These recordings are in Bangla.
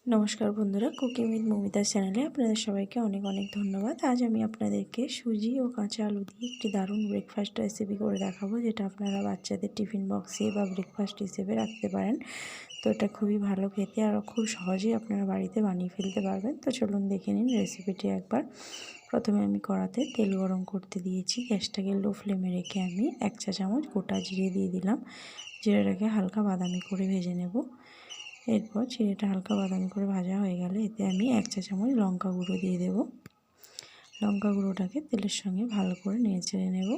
নমস্কার বন্ধুরা, কুকিং উইথ মৌমিতার চ্যানেলে আপনাদের সবাইকে অনেক অনেক ধন্যবাদ। আজ আমি আপনাদেরকে সুজি ও কাঁচা আলু দিয়ে একটি দারুণ ব্রেকফাস্ট রেসিপি করে দেখাবো, যেটা আপনারা বাচ্চাদের টিফিন বক্সে বা ব্রেকফাস্ট হিসেবে রাখতে পারেন। তো এটা খুবই ভালো খেতে আর খুব সহজেই আপনারা বাড়িতে বানিয়ে ফেলতে পারবেন। তো চলুন দেখে নিন রেসিপিটি একবার। প্রথমে আমি কড়াতে তেল গরম করতে দিয়েছি। গ্যাসটাকে লো ফ্লেমে রেখে আমি 1 চা চামচ গোটা জিরে দিয়ে দিলাম। জিরাটাকে হালকা বাদামি করে ভেজে নেব। এরপর জিরেটা হালকা বাদামি করে ভাজা হয়ে গেলে এতে আমি 1 চা চামচ লঙ্কা গুঁড়ো দিয়ে দেব। লঙ্কা গুঁড়োটাকে তেলের সঙ্গে ভালো করে নেড়ে নেব।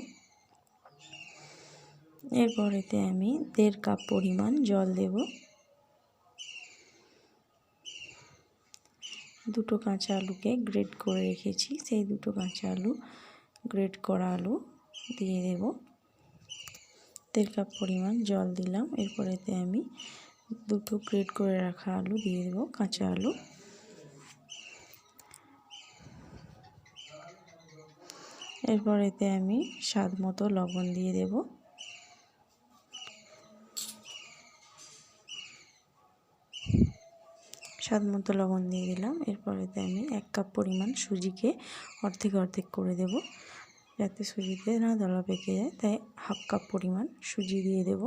এরপর এতে আমি 1.5 কাপ পরিমাণ জল দেব। দুটো কাঁচা আলুকে গ্রেট করে রেখেছি, সেই দুটো কাঁচা আলু গ্রেট করা আলু দিয়ে দেব। 1.5 কাপ পরিমাণ জল দিলাম। এরপর এতে আমি দুটো গ্রেট করে রাখা আলু দিয়ে দেব, কাঁচা আলু। এরপর এতে আমি স্বাদ মতো লবণ দিয়ে দেব। স্বাদ মতো লবণ দিয়ে দিলাম। এরপর এতে আমি 1 কাপ পরিমাণ সুজিকে অর্ধেক অর্ধেক করে দেব, যাতে সুজিতে না দলা পেকে যায়, তাই 1/2 কাপ পরিমাণ সুজি দিয়ে দেব।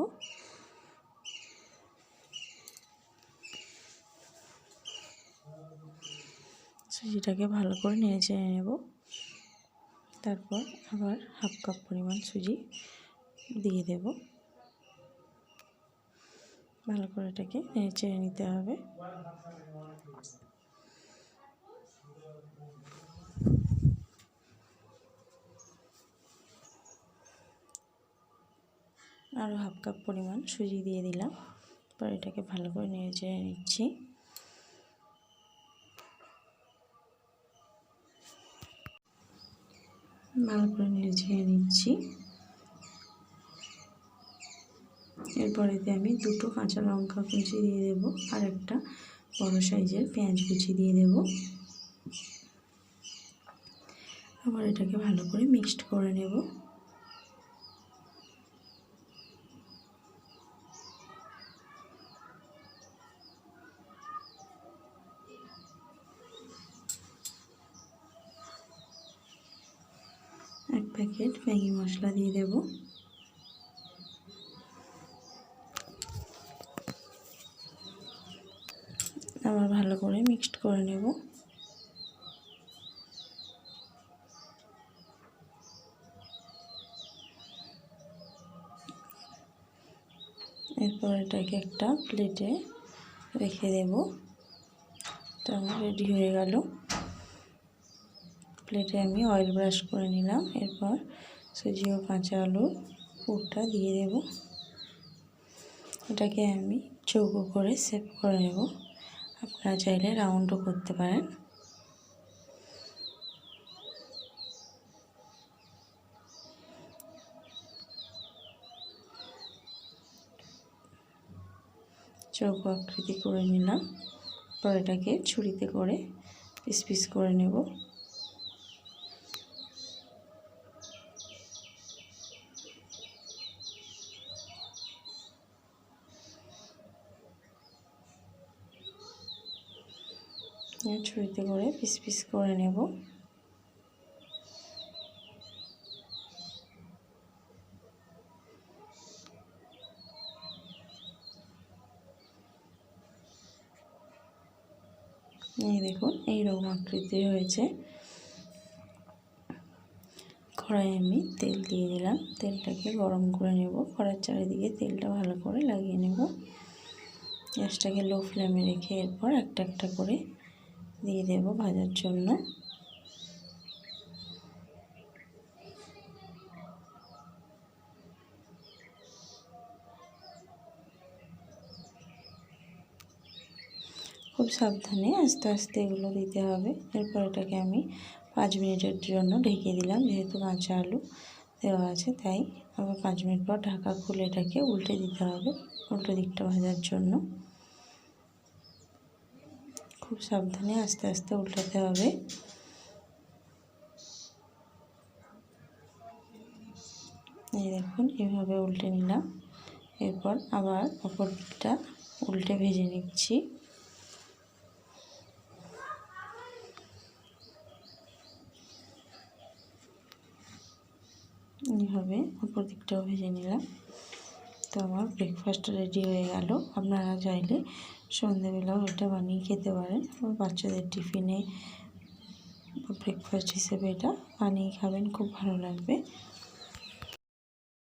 সুজিটাকে ভালো করে নেড়ে নেব। তারপর আবার 1/2 কাপ পরিমাণ সুজি দিয়ে দেব। ভালো করে এটাকে নেড়ে নিতে হবে। আরও 1/2 কাপ পরিমাণ সুজি দিয়ে দিলাম। এবার এটাকে ভালো করে নেড়ে নিচ্ছি। ভালো করে নেড়ে নিচ্ছি। এরপর এতে আমি দুটো কাঁচা লঙ্কা কুচি দিয়ে দেব আর একটা বড় সাইজের পেঁয়াজ কুচি দিয়ে দেব। আবার এটাকে ভালো করে মিক্সড করে নেব। এক প্যাকেট ম্যাগি মশলা দিয়ে দেব। আবার ভালো করে মিক্সড করে নেব। এরপর এটাকে একটা প্লেটে রেখে দেব। এটা আমার রেডি হয়ে গেল। প্লেটে আমি অয়েল ব্রাশ করে নিলাম। এরপর সুজি ও কাঁচা আলুর পুরটা দিয়ে দেব। এটাকে আমি চৌকো করে শেপ করে নেব। আপনারা চাইলে রাউন্ডও করতে পারেন। চৌকো আকৃতি করে নিলাম। পর এটাকে ছুরিতে করে পিস পিস করে নেব। ছুরিতে করে পিস পিস করে নেব। এই দেখুন এইরকম আকৃতির হয়েছে। কড়াইয়ে আমি তেল দিয়ে দিলাম। তেলটাকে গরম করে নেব। কড়াইয়ের চারিদিকে তেলটা ভালো করে লাগিয়ে নেব। গ্যাসটাকে লো ফ্লেমে রেখে এরপর একটা একটা করে দিয়ে দেব ভাজার জন্য। খুব সাবধানে আস্তে আস্তে এগুলো দিতে হবে। এরপর এটাকে আমি 5 মিনিটের জন্য ঢেকে দিলাম, যেহেতু কাঁচা আলু দেওয়া আছে তাই। আবার 5 মিনিট পর ঢাকা খুলে এটাকে উল্টে দিতে হবে, উল্টো দিকটা ভাজার জন্য। খুব সাবধানে আস্তে আস্তে উল্টাতে হবে। এই দেখুন এভাবে উল্টে নিলাম। এরপর আবার অপর দিকটা উল্টে ভেজে নিচ্ছি। এইভাবে অপর দিকটাও ভেজে নিলাম। তো আমার ব্রেকফাস্ট রেডি হয়ে গেল। আপনারা চাইলে সন্ধ্যেবেলাও এটা বানিয়ে খেতে পারেন। বাচ্চাদের টিফিনে ব্রেকফাস্ট হিসেবে এটা বানিয়ে খাবেন, খুব ভালো লাগবে।